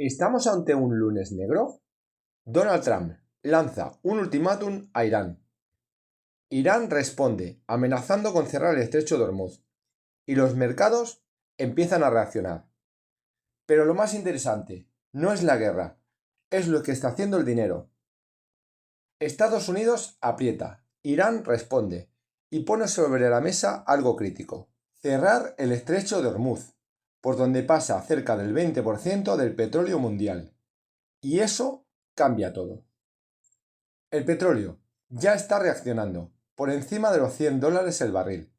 ¿Estamos ante un lunes negro? Donald Trump lanza un ultimátum a Irán. Irán responde amenazando con cerrar el estrecho de Hormuz y los mercados empiezan a reaccionar. Pero lo más interesante no es la guerra, es lo que está haciendo el dinero. Estados Unidos aprieta, Irán responde y pone sobre la mesa algo crítico: cerrar el estrecho de Hormuz, por donde pasa cerca del 20% del petróleo mundial. Y eso cambia todo. El petróleo ya está reaccionando por encima de los $100 el barril,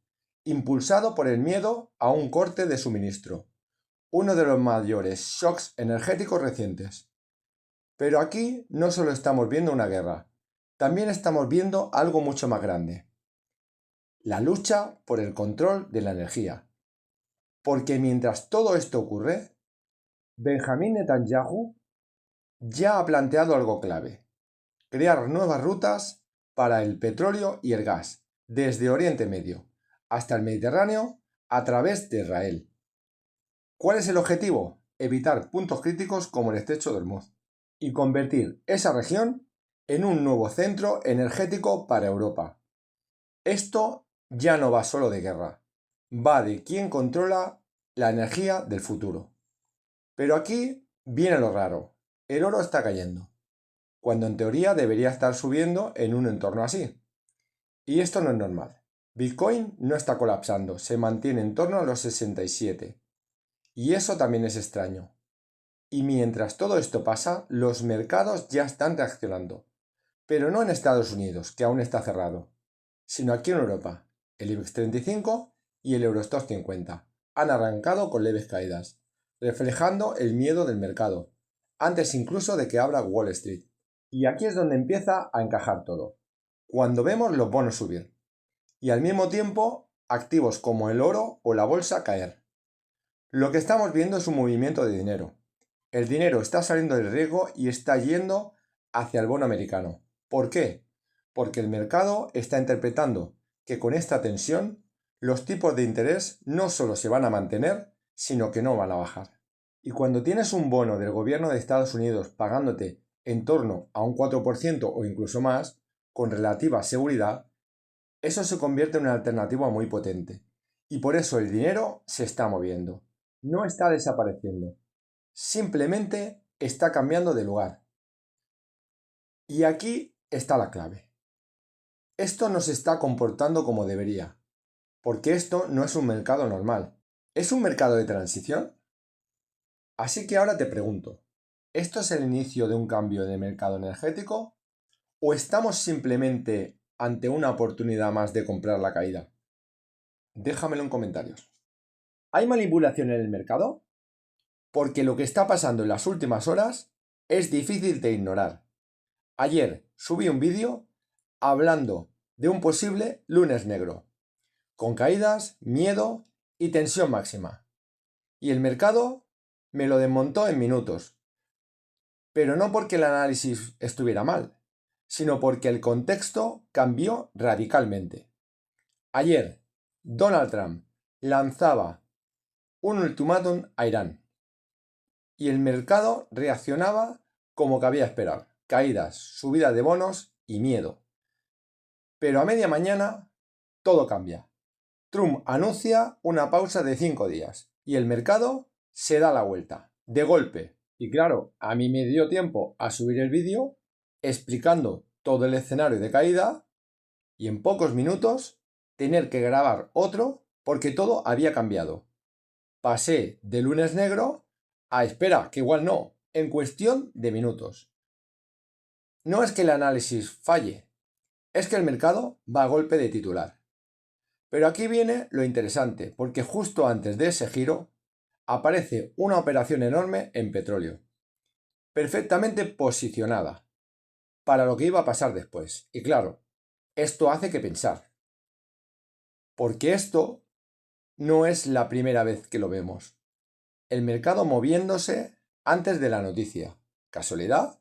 impulsado por el miedo a un corte de suministro, uno de los mayores shocks energéticos recientes. Pero aquí no solo estamos viendo una guerra, también estamos viendo algo mucho más grande: la lucha por el control de la energía. Porque mientras todo esto ocurre, Benjamín Netanyahu ya ha planteado algo clave: crear nuevas rutas para el petróleo y el gas, desde Oriente Medio hasta el Mediterráneo a través de Israel. ¿Cuál es el objetivo? Evitar puntos críticos como el estrecho de Hormuz y convertir esa región en un nuevo centro energético para Europa. Esto ya no va solo de guerra, va de quién controla la energía del futuro. Pero aquí viene lo raro: el oro está cayendo, cuando en teoría debería estar subiendo en un entorno así. Y esto no es normal. Bitcoin no está colapsando, se mantiene en torno a los 67. Y eso también es extraño. Y mientras todo esto pasa, los mercados ya están reaccionando. Pero no en Estados Unidos, que aún está cerrado, sino aquí en Europa. El IBEX 35 y el Eurostoxx 50 han arrancado con leves caídas, reflejando el miedo del mercado, antes incluso de que abra Wall Street. Y aquí es donde empieza a encajar todo, cuando vemos los bonos subir, y al mismo tiempo activos como el oro o la bolsa caer. Lo que estamos viendo es un movimiento de dinero. El dinero está saliendo del riesgo y está yendo hacia el bono americano. ¿Por qué? Porque el mercado está interpretando que con esta tensión los tipos de interés no solo se van a mantener, sino que no van a bajar. Y cuando tienes un bono del gobierno de Estados Unidos pagándote en torno a un 4% o incluso más, con relativa seguridad, eso se convierte en una alternativa muy potente. Y por eso el dinero se está moviendo. No está desapareciendo. Simplemente está cambiando de lugar. Y aquí está la clave. Esto no se está comportando como debería, porque esto no es un mercado normal. ¿Es un mercado de transición? Así que ahora te pregunto, ¿esto es el inicio de un cambio de mercado energético? ¿O estamos simplemente ante una oportunidad más de comprar la caída? Déjamelo en comentarios. ¿Hay manipulación en el mercado? Porque lo que está pasando en las últimas horas es difícil de ignorar. Ayer subí un vídeo hablando de un posible lunes negro, con caídas, miedo y tensión máxima. Y el mercado me lo desmontó en minutos. Pero no porque el análisis estuviera mal, sino porque el contexto cambió radicalmente. Ayer, Donald Trump lanzaba un ultimátum a Irán y el mercado reaccionaba como cabía esperar: caídas, subida de bonos y miedo. Pero a media mañana todo cambia. Trump anuncia una pausa de 5 días y el mercado se da la vuelta, de golpe. Y claro, a mí me dio tiempo a subir el vídeo explicando todo el escenario de caída y en pocos minutos tener que grabar otro porque todo había cambiado. Pasé de lunes negro a espera, que igual no, en cuestión de minutos. No es que el análisis falle, es que el mercado va a golpe de titular. Pero aquí viene lo interesante, porque justo antes de ese giro aparece una operación enorme en petróleo, perfectamente posicionada para lo que iba a pasar después. Y claro, esto hace que pensar, porque esto no es la primera vez que lo vemos. El mercado moviéndose antes de la noticia. ¿Casualidad?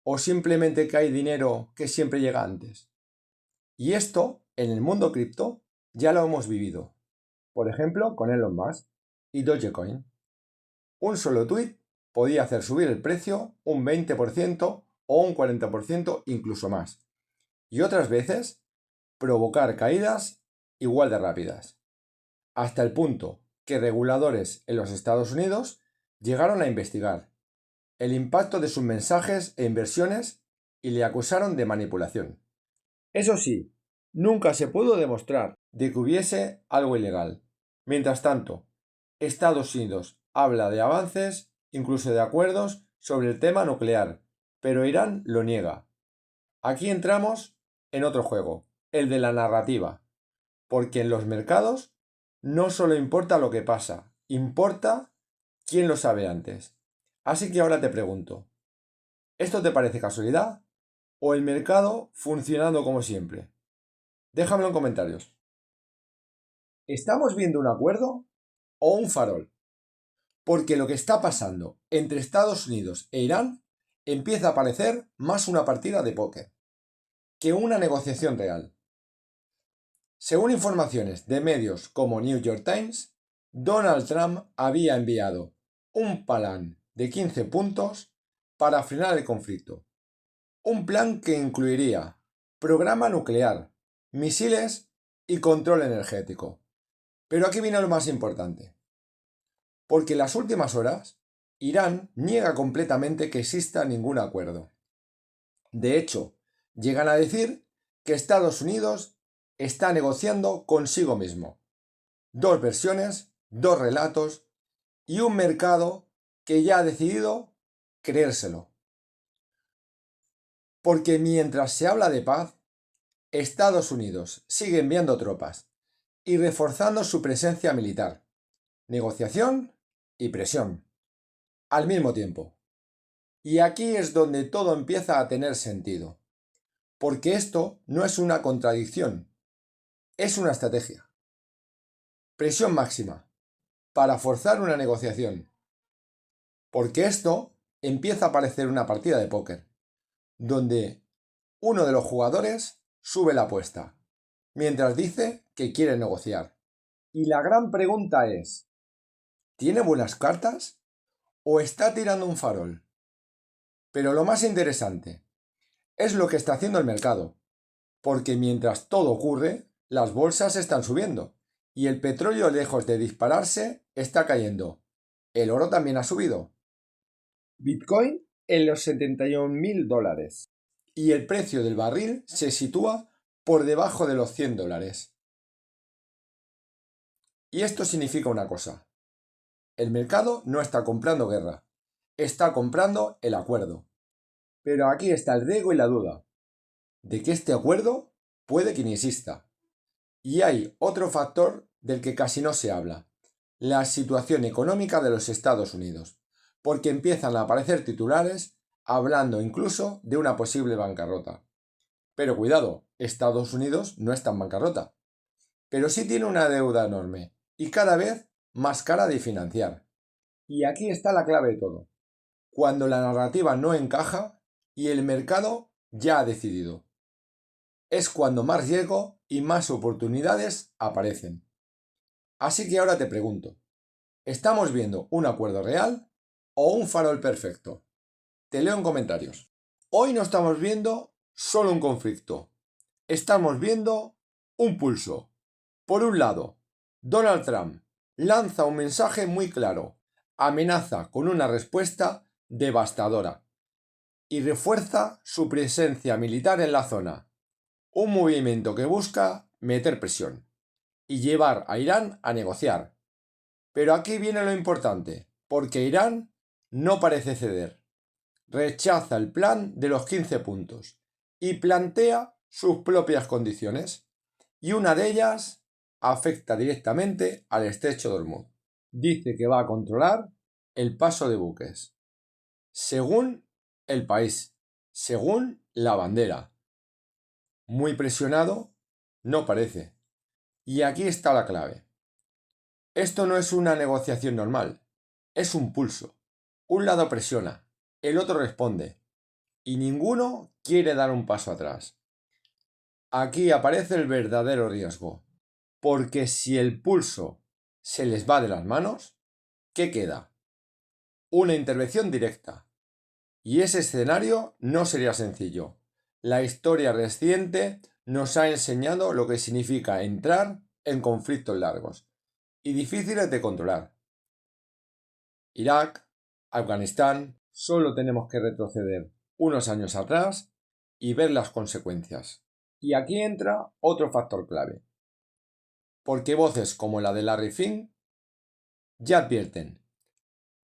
¿O simplemente que hay dinero que siempre llega antes? Y esto, en el mundo cripto, ya lo hemos vivido. Por ejemplo, con Elon Musk y Dogecoin. Un solo tweet podía hacer subir el precio un 20% o un 40%, incluso más. Y otras veces provocar caídas igual de rápidas. Hasta el punto que reguladores en los Estados Unidos llegaron a investigar el impacto de sus mensajes e inversiones y le acusaron de manipulación. Eso sí, nunca se pudo demostrar de que hubiese algo ilegal. Mientras tanto, Estados Unidos habla de avances, incluso de acuerdos sobre el tema nuclear, pero Irán lo niega. Aquí entramos en otro juego, el de la narrativa, porque en los mercados no solo importa lo que pasa, importa quién lo sabe antes. Así que ahora te pregunto, ¿esto te parece casualidad o el mercado funcionando como siempre? Déjamelo en comentarios. ¿Estamos viendo un acuerdo o un farol? Porque lo que está pasando entre Estados Unidos e Irán empieza a parecer más una partida de póker que una negociación real. Según informaciones de medios como New York Times, Donald Trump había enviado un plan de 15 puntos para frenar el conflicto. Un plan que incluiría programa nuclear, misiles y control energético. Pero aquí viene lo más importante. Porque en las últimas horas, Irán niega completamente que exista ningún acuerdo. De hecho, llegan a decir que Estados Unidos está negociando consigo mismo. Dos versiones, dos relatos y un mercado que ya ha decidido creérselo. Porque mientras se habla de paz, Estados Unidos sigue enviando tropas y reforzando su presencia militar, negociación y presión, al mismo tiempo. Y aquí es donde todo empieza a tener sentido, porque esto no es una contradicción, es una estrategia. Presión máxima, para forzar una negociación, porque esto empieza a parecer una partida de póker, donde uno de los jugadores sube la apuesta, mientras dice que quiere negociar. Y la gran pregunta es, ¿tiene buenas cartas o está tirando un farol? Pero lo más interesante es lo que está haciendo el mercado, porque mientras todo ocurre, las bolsas están subiendo y el petróleo, lejos de dispararse, está cayendo. El oro también ha subido. Bitcoin en los $71.000 y el precio del barril se sitúa por debajo de los $100. Y esto significa una cosa. El mercado no está comprando guerra, está comprando el acuerdo. Pero aquí está el riesgo y la duda, de que este acuerdo puede que ni exista. Y hay otro factor del que casi no se habla, la situación económica de los Estados Unidos, porque empiezan a aparecer titulares hablando incluso de una posible bancarrota. Pero cuidado, Estados Unidos no está en bancarrota, pero sí tiene una deuda enorme y cada vez más cara de financiar. Y aquí está la clave de todo. Cuando la narrativa no encaja y el mercado ya ha decidido. Es cuando más riesgo y más oportunidades aparecen. Así que ahora te pregunto, ¿estamos viendo un acuerdo real o un farol perfecto? Te leo en comentarios. Hoy no estamos viendo solo un conflicto, estamos viendo un pulso. Por un lado, Donald Trump lanza un mensaje muy claro, amenaza con una respuesta devastadora y refuerza su presencia militar en la zona, un movimiento que busca meter presión y llevar a Irán a negociar. Pero aquí viene lo importante, porque Irán no parece ceder. Rechaza el plan de los 15 puntos y plantea sus propias condiciones, y una de ellas afecta directamente al estrecho de Hormuz. Dice que va a controlar el paso de buques, según el país, según la bandera. Muy presionado, no parece. Y aquí está la clave. Esto no es una negociación normal, es un pulso. Un lado presiona, el otro responde, y ninguno quiere dar un paso atrás. Aquí aparece el verdadero riesgo, porque si el pulso se les va de las manos, ¿qué queda? una intervención directa. Y ese escenario no sería sencillo. La historia reciente nos ha enseñado lo que significa entrar en conflictos largos y difíciles de controlar. Irak, Afganistán, solo tenemos que retroceder unos años atrás y ver las consecuencias. Y aquí entra otro factor clave. Porque voces como la de Larry Fink ya advierten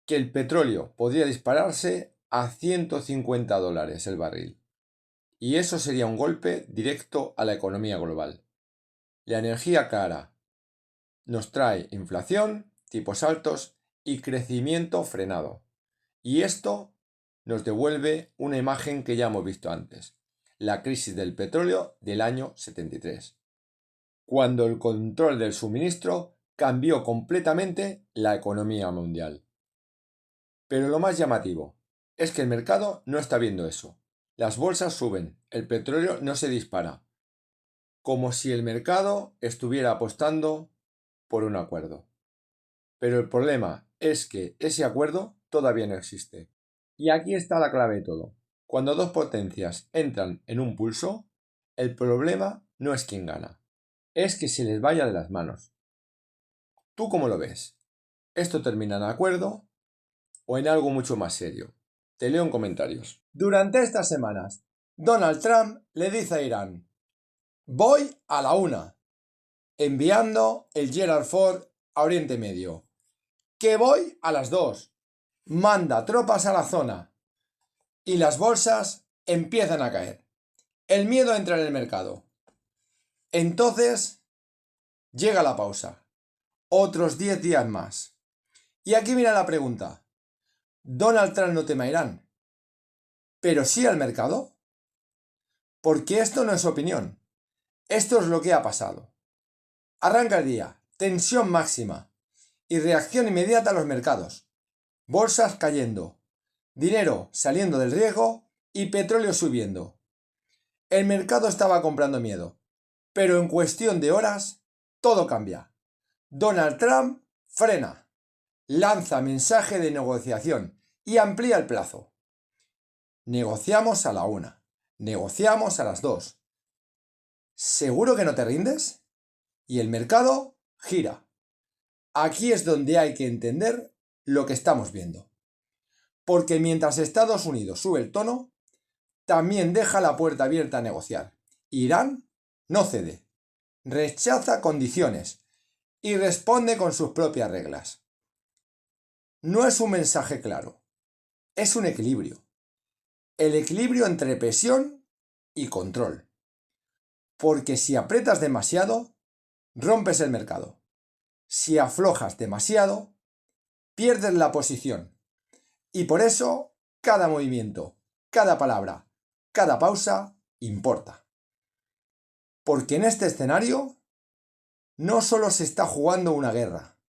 que el petróleo podría dispararse a $150 el barril. Y eso sería un golpe directo a la economía global. La energía cara nos trae inflación, tipos altos y crecimiento frenado. Y esto nos devuelve una imagen que ya hemos visto antes, la crisis del petróleo del año 73, cuando el control del suministro cambió completamente la economía mundial. Pero lo más llamativo es que el mercado no está viendo eso. Las bolsas suben, el petróleo no se dispara, como si el mercado estuviera apostando por un acuerdo. Pero el problema es que ese acuerdo todavía no existe. Y aquí está la clave de todo. Cuando dos potencias entran en un pulso, el problema no es quién gana, es que se les vaya de las manos. ¿Tú cómo lo ves? ¿Esto termina en acuerdo o en algo mucho más serio? Te leo en comentarios. Durante estas semanas, Donald Trump le dice a Irán: voy a la una, enviando el Gerald Ford a Oriente Medio. Que voy a las 2, manda tropas a la zona. Y las bolsas empiezan a caer. El miedo entra en el mercado. Entonces llega la pausa. Otros 10 días más. Y aquí viene la pregunta. ¿Donald Trump no teme a Irán, pero sí al mercado? Porque esto no es opinión. Esto es lo que ha pasado. Arranca el día. Tensión máxima. Y reacción inmediata a los mercados. Bolsas cayendo. Dinero saliendo del riesgo y petróleo subiendo. El mercado estaba comprando miedo, pero en cuestión de horas todo cambia. Donald Trump frena, lanza mensaje de negociación y amplía el plazo. Negociamos a la 1, negociamos a las 2. ¿Seguro que no te rindes? Y el mercado gira. Aquí es donde hay que entender lo que estamos viendo. Porque mientras Estados Unidos sube el tono, también deja la puerta abierta a negociar. Irán no cede, rechaza condiciones y responde con sus propias reglas. No es un mensaje claro, es un equilibrio. El equilibrio entre presión y control. Porque si aprietas demasiado, rompes el mercado. Si aflojas demasiado, pierdes la posición. Y por eso, cada movimiento, cada palabra, cada pausa importa. Porque en este escenario no solo se está jugando una guerra,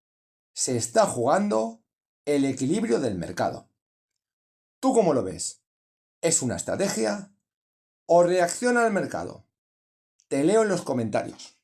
se está jugando el equilibrio del mercado. ¿Tú cómo lo ves? ¿Es una estrategia o reacciona al mercado? Te leo en los comentarios.